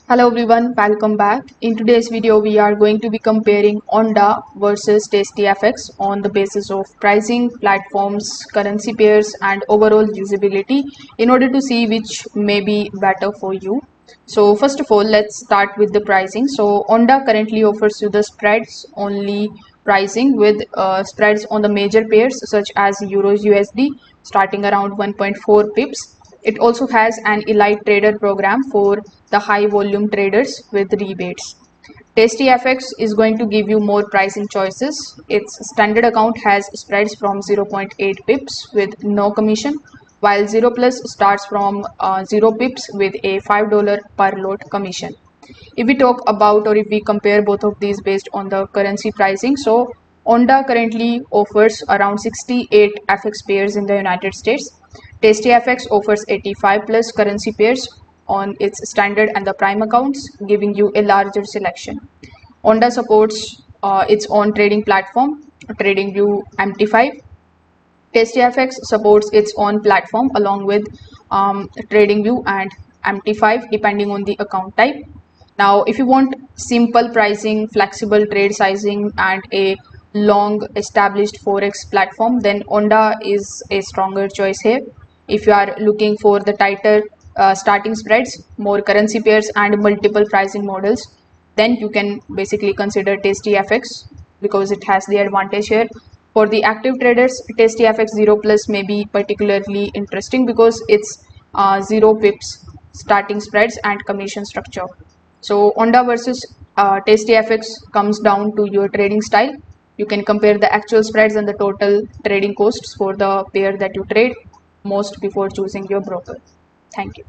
Hello everyone, welcome back. In today's video, we are going to be comparing Oanda versus TastyFX on the basis of pricing, platforms, currency pairs, and overall usability in order to see which may be better for you. So first of all, let's start with the pricing. So Oanda currently offers you the spreads only pricing with spreads on the major pairs such as Euros USD starting around 1.4 pips. It also has an elite trader program for the high volume traders with rebates. TastyFX is going to give you more pricing choices. Its standard account has spreads from 0.8 pips with no commission, while 0 plus starts from 0 pips with a $5 per lot commission. If we talk about or if we compare both of these based on the currency pricing, so Onda currently offers around 68 FX pairs in the United States. TastyFX offers 85 plus currency pairs on its standard and the prime accounts, giving you a larger selection. Onda supports its own trading platform, TradingView MT5. TastyFX supports its own platform along with TradingView and MT5 depending on the account type. Now, if you want simple pricing, flexible trade sizing, and a long established forex platform, then Onda is a stronger choice here. If you are looking for the tighter starting spreads, more currency pairs, and multiple pricing models, then you can basically consider TastyFX because it has the advantage here. For the active traders, TastyFX 0 Plus may be particularly interesting because it's 0 pips starting spreads and commission structure. So Onda versus TastyFX comes down to your trading style. You can compare the actual spreads and the total trading costs for the pair that you trade most before choosing your broker. Thank you.